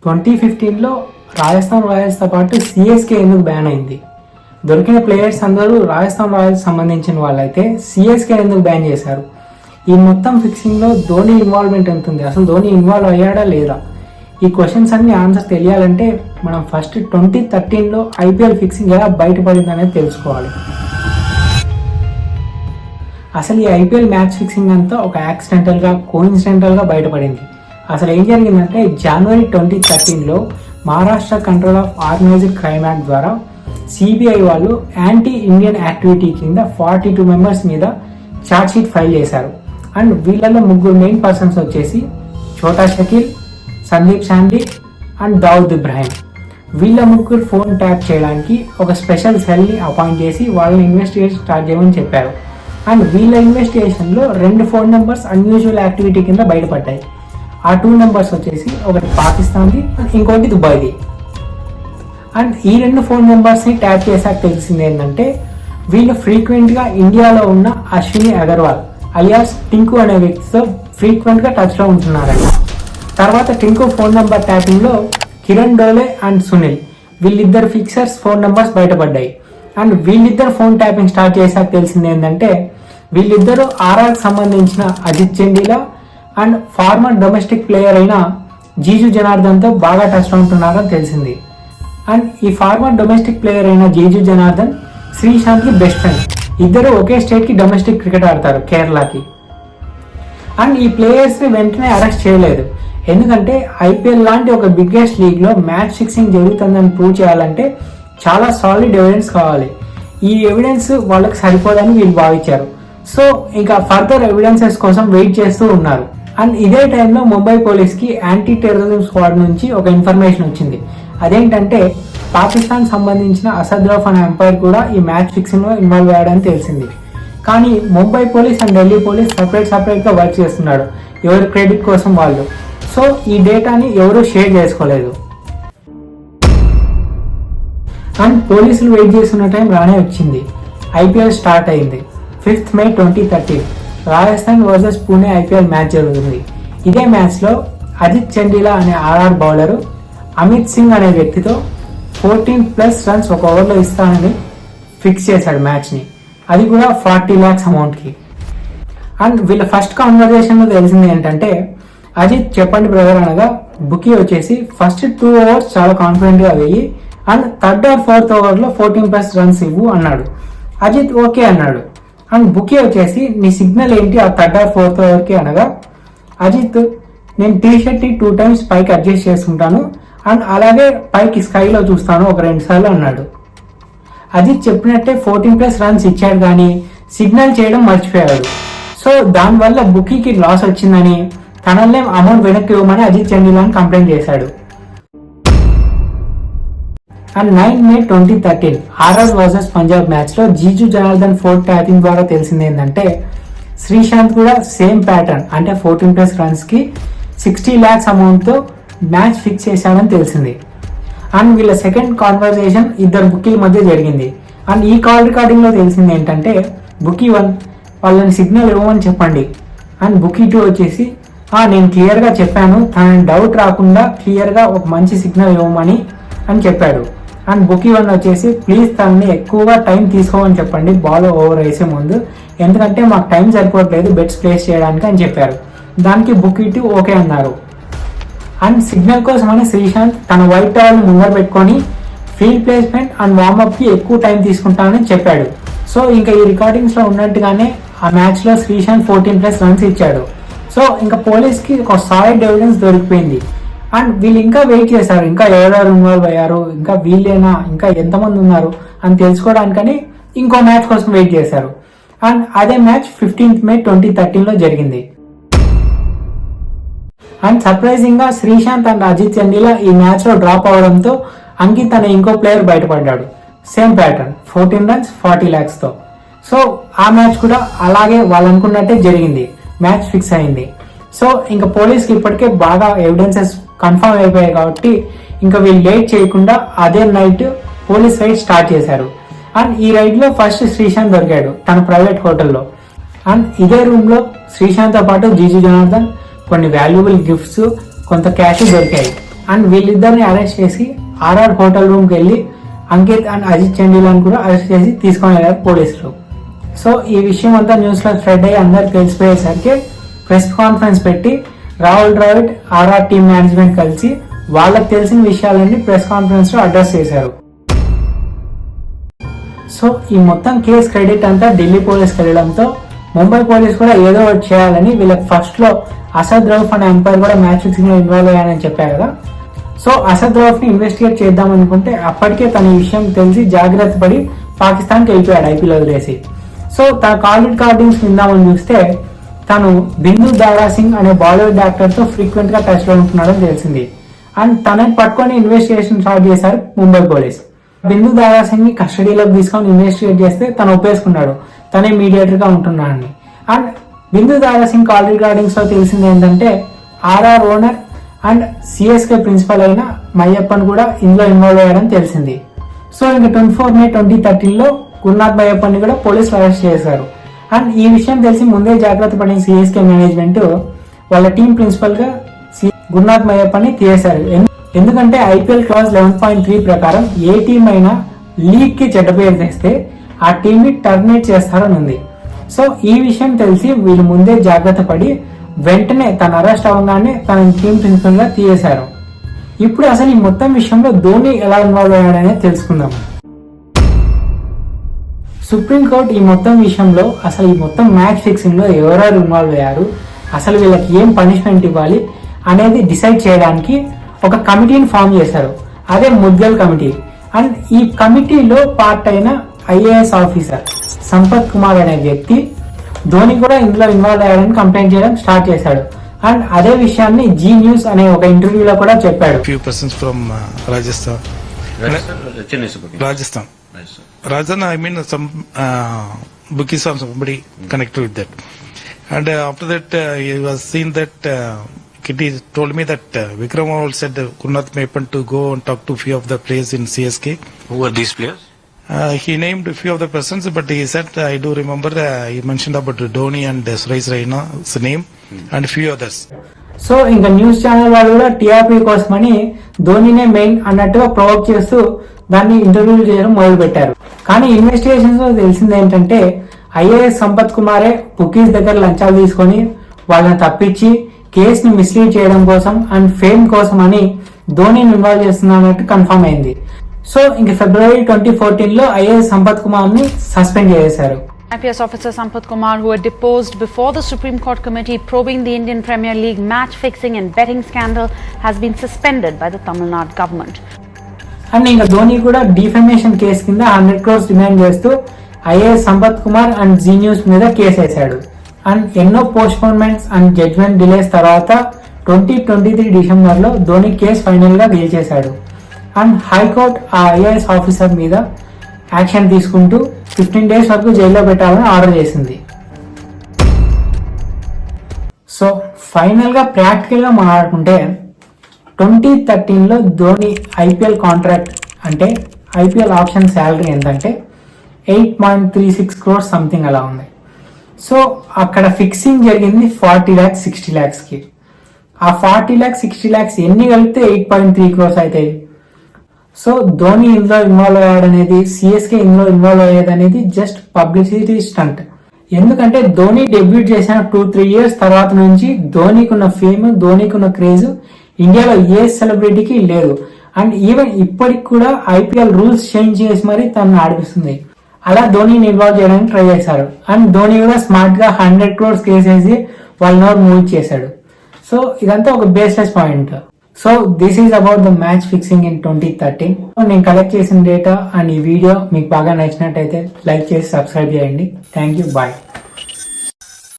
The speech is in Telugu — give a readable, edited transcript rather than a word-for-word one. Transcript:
2015లో రాజస్థాన్ రాయల్స్తో పాటు సిఎస్కే ఎందుకు బ్యాన్ అయింది? దొరికిన ప్లేయర్స్ అందరూ రాజస్థాన్ రాయల్స్ సంబంధించిన వాళ్ళైతే సిఎస్కే ఎందుకు బ్యాన్ చేశారు? ఈ మొత్తం ఫిక్సింగ్లో ధోని ఇన్వాల్వ్మెంట్ ఎంత ఉంది? అసలు ధోని ఇన్వాల్వ్ అయ్యాడా లేదా? ఈ క్వశ్చన్స్ అన్ని ఆన్సర్ తెలియాలంటే మనం ఫస్ట్ 2013లో ఐపీఎల్ ఫిక్సింగ్ ఎలా బయటపడింది అనేది తెలుసుకోవాలి. అసలు ఈ ఐపీఎల్ మ్యాచ్ ఫిక్సింగ్ అంతా ఒక యాక్సిడెంటల్గా కోఇన్సిడెంటల్గా బయటపడింది. అసలు ఏం జరిగిందంటే జనవరి 2013లో Maharashtra control of organised crime act ద్వారా సిబిఐ వాళ్ళు యాంటీ ఇండియన్ యాక్టివిటీ కింద 42 మెంబర్స్ మీద ఛార్జ్ షీట్ ఫైల్ చేశారు. అండ్ వీళ్ళలో 3 మెయిన్ పర్సన్స్ వచ్చేసి ఛోటా షకీల్, సందీప్ శాండీ అండ్ దావుద్ ఇబ్రాహిం. వీళ్ళ 3 ఫోన్ ట్యాప్ చేయడానికి ఒక స్పెషల్ సెల్ని అపాయింట్ చేసి వాళ్ళని ఇన్వెస్టిగేషన్ స్టార్ట్ చేయమని చెప్పారు. అండ్ వీళ్ళ ఇన్వెస్టిగేషన్లో 2 ఫోన్ నెంబర్స్ అన్యూజువల్ యాక్టివిటీ కింద బయటపడ్డాయి. ఆ 2 నెంబర్స్ వచ్చేసి ఒకటి పాకిస్తాన్ది, ఇంకోటి దుబాయ్ది. అండ్ ఈ 2 ఫోన్ నెంబర్స్ని ట్యాప్ చేశాక తెలిసింది ఏంటంటే వీళ్ళు ఫ్రీక్వెంట్గా ఇండియాలో ఉన్న అశ్విని అగర్వాల్ అలియాస్ టింకు అనే వ్యక్తితో ఫ్రీక్వెంట్గా టచ్లో ఉంటున్నారంట. తర్వాత టింకు ఫోన్ నెంబర్ ట్యాపింగ్లో కిరణ్ డోలే అండ్ సునీల్ వీళ్ళిద్దరు ఫిక్సర్స్ ఫోన్ నెంబర్స్ బయటపడ్డాయి. అండ్ వీళ్ళిద్దరు ఫోన్ ట్యాపింగ్ స్టార్ట్ చేశాక తెలిసింది ఏంటంటే వీళ్ళిద్దరూ ఆర్ఆర్కి సంబంధించిన Ajit Chandila and former domestic player అయిన జీజు జనార్దన్తో బాగా టచ్లో ఉంటున్నారని తెలిసింది. అండ్ ఈ ఫార్మర్ డొమెస్టిక్ ప్లేయర్ అయిన జీజు జనార్దన్ శ్రీశాంత్కి బెస్ట్ ఫ్రెండ్. ఇద్దరు ఒకే స్టేట్కి డొమెస్టిక్ క్రికెట్ ఆడతారు, కేరళకి. అండ్ ఈ ప్లేయర్స్ని వెంటనే అరెస్ట్ చేయలేదు, ఎందుకంటే ఐపీఎల్ లాంటి ఒక బిగ్గెస్ట్ లీగ్లో మ్యాచ్ ఫిక్సింగ్ జరుగుతుందని ప్రూవ్ చేయాలంటే చాలా సాలిడ్ ఎవిడెన్స్ కావాలి. ఈ ఎవిడెన్స్ వాళ్ళకి సరిపోదని వీళ్ళు భావించారు. సో ఇంకా ఫర్దర్ ఎవిడెన్సెస్ కోసం వెయిట్ చేస్తూ ఉన్నారు. అండ్ ఇదే టైంలో ముంబై పోలీస్కి యాంటీ టెర్రరిజం స్క్వాడ్ నుంచి ఒక ఇన్ఫర్మేషన్ వచ్చింది. అదేంటంటే పాకిస్తాన్ సంబంధించిన అసద్ రౌఫ్ అనే ఎంపైర్ కూడా ఈ మ్యాచ్ ఫిక్సింగ్లో ఇన్వాల్వ్ అయ్యాడని తెలిసింది. కానీ Mumbai police and Delhi police సపరేట్గా వర్క్ చేస్తున్నాడు, ఎవరి క్రెడిట్ కోసం వాళ్ళు. సో ఈ డేటాని ఎవరూ షేర్ చేసుకోలేదు. అండ్ పోలీసులు వెయిట్ చేస్తున్న టైం రానే వచ్చింది. ఐపీఎల్ స్టార్ట్ అయింది. 5th May 2013 Rajasthan versus Pune IPL match జరుగుతుంది. ఇదే మ్యాచ్లో అజిత్ చండీలా అనే ఆర్ఆర్ బౌలరు అమిత్ సింగ్ అనే వ్యక్తితో 14+ రన్స్ ఒక ఓవర్లో ఇస్తానని ఫిక్స్ చేశాడు మ్యాచ్ని, అది కూడా 40 lakhs అమౌంట్కి. అండ్ వీళ్ళ ఫస్ట్ కాన్వర్జేషన్లో తెలిసింది ఏంటంటే అజిత్ చెప్పండి బ్రదర్ అనగా బుకీ వచ్చేసి ఫస్ట్ 2 overs చాలా కాన్ఫిడెంట్గా వెయ్యి అండ్ 3rd or 4th ఓవర్లో 14+ రన్స్ ఇవ్వు అన్నాడు. అజిత్ ఓకే అన్నాడు. అండ్ బుకీ వచ్చేసి నీ సిగ్నల్ ఏంటి ఆ 3rd or 4th ఓవర్కి అనగా అజిత్ నేను టీ-షర్ట్ 2 times పైకి అడ్జస్ట్ చేసుకుంటాను అండ్ అలాగే పైకి స్కైలో చూస్తాను ఒక 2 సార్లు అన్నాడు. అజిత్ చెప్పినట్టే 14+ రన్స్ ఇచ్చాడు కానీ సిగ్నల్ చేయడం మర్చిపోయాడు. సో దానివల్ల బుకీకి లాస్ వచ్చిందని తనల్లే అమౌంట్ వెనక్కి ఇవ్వమని అజిత్ చండీలాని కంప్లైంట్ చేశాడు. And 9 May 2013 RR versus Punjab మ్యాచ్లో జీజు జనార్దన్ ఫోన్ ట్యాపింగ్ ద్వారా తెలిసింది ఏంటంటే శ్రీశాంత్ కూడా సేమ్ ప్యాటర్న్ అంటే 14+ రన్స్కి 60 lakhs అమౌంట్తో మ్యాచ్ ఫిక్స్ చేశాడని తెలిసింది. అండ్ వీళ్ళ సెకండ్ కాన్వర్జేషన్ ఇద్దరు బుకీల మధ్య జరిగింది. అండ్ ఈ కాల్ రికార్డింగ్లో తెలిసింది ఏంటంటే బుకీ 1 వాళ్ళని సిగ్నల్ ఇవ్వమని చెప్పండి అండ్ బుకీ 2 వచ్చేసి నేను క్లియర్గా చెప్పాను, తనని డౌట్ రాకుండా క్లియర్గా ఒక మంచి సిగ్నల్ ఇవ్వమని అని చెప్పాడు. అండ్ బుకీ 1 వచ్చేసి ప్లీజ్ తనని ఎక్కువగా టైం తీసుకోమని చెప్పండి బాల్ ఓవర్ వేసే ముందు, ఎందుకంటే మాకు టైం సరిపోవట్లేదు బెట్స్ ప్లేస్ చేయడానికి అని చెప్పారు. దానికి బుకీ 2 ఓకే అన్నారు. అండ్ సిగ్నల్ కోసమని శ్రీశాంత్ తన వైట్ టవల్ ముందర పెట్టుకొని ఫీల్డ్ ప్లేస్మెంట్ అండ్ వార్మప్కి ఎక్కువ టైం తీసుకుంటానని చెప్పాడు. సో ఇంకా ఈ రికార్డింగ్స్లో ఉన్నట్టుగానే ఆ మ్యాచ్లో శ్రీశాంత్ 14+ రన్స్ ఇచ్చాడు. సో ఇంకా పోలీస్కి ఒక సాలిడ్ ఎవిడెన్స్ దొరికిపోయింది. అండ్ వీళ్ళు ఇంకా వెయిట్ చేశారు, ఇంకా ఎవరెవరు ఇన్వాల్వ్ అయ్యారు, ఇంకా వీళ్ళేనా, ఇంకా ఎంతమంది ఉన్నారు అని తెలుసుకోవడానికని ఇంకో మ్యాచ్ కోసం వెయిట్ చేశారు. అండ్ అదే మ్యాచ్ 15th May 2013లో జరిగింది. అండ్ సర్ప్రైజింగ్ గా శ్రీశాంత్ అండ్ అజిత్ చండీలా ఈ మ్యాచ్ లో డ్రాప్ అవడంతో అంకిత్ అనే ఇంకో ప్లేయర్ బయటపడ్డాడు. సేమ్ ప్యాటర్న్ 14 runs 40 lakhs తో. సో ఆ మ్యాచ్ కూడా అలాగే వాళ్ళు అనుకున్నట్టే జరిగింది, మ్యాచ్ ఫిక్స్ అయింది. సో ఇంకా పోలీస్కి ఇప్పటికే బాగా ఎవిడెన్సెస్ కన్ఫర్మ్ అయిపోయాయి కాబట్టి ఇంకా వీళ్ళు లేట్ చేయకుండా అదే నైట్ పోలీస్ రైడ్ స్టార్ట్ చేశారు. అండ్ ఈ రైడ్ లో ఫస్ట్ శ్రీశాంత్ దొరికాడు తన ప్రైవేట్ హోటల్లో. అండ్ ఇదే రూమ్ లో శ్రీశాంత్ తో పాటు జీజు జనార్దన్ కొన్ని వాల్యుబుల్ గిఫ్ట్స్ కొంత క్యాష్ దొరికాయి. అండ్ వీళ్ళిద్దరిని అరెస్ట్ చేసి ఆర్ఆర్ హోటల్ రూమ్కి వెళ్ళి అంకిత్ అండ్ అజిత్ చండీలను కూడా అరెస్ట్ చేసి తీసుకొని వెళ్ళారు పోలీసులు. సో ఈ విషయం అంతా న్యూస్ లో స్ప్రెడ్ అయ్యి అందరికి తెలిసిపోయేసరికి ప్రెస్ కాన్ఫరెన్స్ పెట్టి Rahul Dravid RR team management కలిసి వాళ్ళకి తెలిసిన విషయాలన్నీ ప్రెస్ కాన్ఫరెన్స్ లో అడ్రస్ చేశారు. సో ఈ మొత్తం కేసు క్రెడిట్ అంతా ఢిల్లీ పోలీస్కి వెళ్ళడంతో ముంబై పోలీస్ కూడా ఏదో ఒకటి చేయాలని వీళ్ళకి ఫస్ట్ లో అసద్ రౌఫ్ అనే ఎంపైర్ కూడా మ్యాచ్ ఫిక్సింగ్ లో ఇన్వాల్వ్ అయ్యానని చెప్పారు కదా. సో అసద్ రౌఫ్ ని ఇన్వెస్టిగేట్ చేద్దాం అనుకుంటే అప్పటికే తన ఈ విషయం తెలిసి జాగ్రత్త పడి పాకిస్తాన్కి వెళ్ళిపోయాడు ఐపీఎల్ వదిలేసి. సో తన కాల్ రికార్డింగ్స్ విందామని చూస్తే తను బిందు దారా సింగ్ అనే బాలీవుడ్ యాక్టర్ తో ఫ్రీక్వెంట్ గా టచ్ లో ఉంటున్నాడని తెలిసింది. అండ్ తనని పట్టుకొని ఇన్వెస్టిగేషన్ స్టార్ట్ చేశారు ముంబై పోలీస్. బిందు దారా సింగ్ ని కస్టడీలోకి తీసుకొని ఇన్వెస్టిగేట్ చేస్తే తను ఒప్పేసుకున్నాడు తనే మీడియేటర్ గా ఉంటున్నాడని. అండ్ బిందు దారా సింగ్ కాల్ రికార్డింగ్స్ లో తెలిసింది ఏంటంటే RR owner and CSK principal అయిన మయ్యప్పన్ కూడా ఇందులో ఇన్వాల్వ్ అయ్యాడని తెలిసింది. సో ఇంకా 24 మే 2013 గురునాథ్ మయ్యప్పన్ ని కూడా పోలీసులు అరెస్ట్ చేశారు. అండ్ ఈ విషయం తెలిసి ముందే జాగ్రత్త పడిన సిఎస్కే మేనేజ్మెంట్ వాళ్ళ టీం ప్రిన్సిపల్ గా గురునాథ్ మయ్యప్పన్ ని తీసేశారు. ఎందుకంటే ఐపీఎల్ క్లాస్ 11.3 ప్రకారం ఏ టీం అయినా లీగ్ కి చెడ్డ పేరు తెస్తే ఆ టీం ని టర్మినేట్ చేస్తారని ఉంది. సో ఈ విషయం తెలిసి వీళ్ళు ముందే జాగ్రత్త పడి వెంటనే తన అరెస్ట్ అవగానే తన టీం ప్రిన్సిపల్ గా తీసేశారు. ఇప్పుడు అసలు ఈ మొత్తం విషయంలో ధోని ఎలా ఇన్వాల్వ్ అయ్యాడనేది తెలుసుకుందాం. సుప్రీంకోర్టు ఈ మొత్తం విషయంలో అసలు ఈ మొత్తం మ్యాచ్ ఫిక్సింగ్ లో ఎవరెవరు ఇన్వాల్వ్ అయ్యారు, అసలు వీళ్ళకి ఏం పనిష్మెంట్ ఇవ్వాలి అనేది డిసైడ్ చేయడానికి ఒక కమిటీని ఫామ్ చేశారు. అదే ముద్గల్ కమిటీ. అండ్ ఈ కమిటీలో పార్ట్ అయిన ఐఏఎస్ ఆఫీసర్ సంపత్ కుమార్ అనే వ్యక్తి ధోని కూడా ఇందులో ఇన్వాల్వ్ అయ్యాడని కంప్లైంట్ చేయడం స్టార్ట్ చేశాడు. అండ్ అదే విషయాన్ని జీ న్యూస్ అనే ఒక ఇంటర్వ్యూలో కూడా చెప్పాడు. Rajan, I mean some bookies or somebody connected with that. And after that, he was seen that Kitty told me that Vikram all said Gurunath Mappan to go and talk to few of the players in CSK. Who were these players? He named a few of the persons, but he said, I do remember, he mentioned about Dhoni and Suresh Raina's name and few others. So ఇంకా న్యూస్ ఛానల్ వాళ్ళు కూడా టీఆర్పీ కోసమని ధోనినే మెయిన్ అన్నట్టుగా ప్రొవోక్ చేస్తూ దాన్ని ఇంటర్వ్యూలు చేయడం మొదలు పెట్టారు. కానీ ఇన్వెస్టిగేషన్స్ లో తెలిసింది ఏంటంటే ఐఏఎస్ సంపత్ కుమారే బుకీస్ దగ్గర లంచాలు తీసుకొని వాళ్ళని తప్పించి కేసుని మిస్లీడ్ చేయడం కోసం అండ్ ఫేమ్ కోసం అని ధోనిని ఇన్వాల్వ్ చేస్తున్నట్టు కన్ఫర్మ్ అయింది. సో ఇంక February 2014 ఐఏఎస్ సంపత్ కుమార్ ని సస్పెండ్ చేశారు. IPS officer Sampath Kumar, who had deposed before the Supreme Court committee probing the Indian Premier League match fixing and betting scandal, has been suspended by the Tamil Nadu government. And ఇంకా ధోని కూడా డిఫెమేషన్ కేసు కింద 100 crores డిమాండ్ చేస్తూ IAS Sampath Kumar and Zee News మీద కేసు వేశాడు. అండ్ ఎన్నో పోస్ట్పోన్మెంట్స్ అండ్ జడ్జ్మెంట్ డిలేస్ తర్వాత 2023 డిసెంబర్ లో ధోని కేసు ఫైనల్ గా గెలిచేశాడు. అండ్ హైకోర్టు ఆ ఐఏఎస్ ఆఫీసర్ మీద యాక్షన్ తీసుకుంటూ 15 days వరకు జైల్లో పెట్టాలని ఆర్డర్ చేసింది. సో ఫైనల్ గా ప్రాక్టికల్ గా మాట్లాడుకుంటే 2013 ధోని ఐపీఎల్ కాంట్రాక్ట్ అంటే ఐపీఎల్ ఆప్షన్ శాలరీ ఎంతంటే 8.36 crores సంథింగ్ అలా ఉంది. సో అక్కడ ఫిక్సింగ్ జరిగింది 40 lakhs 60 lakhs కి. ఆ 40 lakhs 60 lakhs ఎన్ని కలిపితే 8.3 crores అవుతాయి. సో ధోని ఇందులో ఇన్వాల్వ్ అయ్యాడనేది, సిఎస్కే ఇందులో ఇన్వాల్వ్ అయ్యేది అనేది జస్ట్ పబ్లిసిటీ స్టంట్. ఎందుకంటే ధోని డెబ్యూట్ చేసిన 2-3 years తర్వాత నుంచి ధోనికి ఉన్న ఫేమ్, ధోనికి ఉన్న క్రేజ్ ఇండియాలో ఏ సెలబ్రిటీకి లేదు. అండ్ ఈవెన్ ఇప్పటికి కూడా ఐపీఎల్ రూల్స్ చేంజ్ చేసి మరి తనను ఆడిపిస్తుంది. అలా ధోనిని ఇన్వాల్వ్ చేయడానికి ట్రై చేశారు. అండ్ ధోని కూడా స్మార్ట్ గా 100 crores కేసేసి వాళ్ళ మూవ్ చేశాడు. సో ఇదంతా ఒక baseless point. So this is about the match fixing in 2013. నేను కలెక్ట్ చేసిన డేటా అండ్ ఈ వీడియో మీకు బాగా నచ్చినట్టయితే లైక్ చేసి సబ్స్క్రైబ్ చేయండి. Thank you, bye.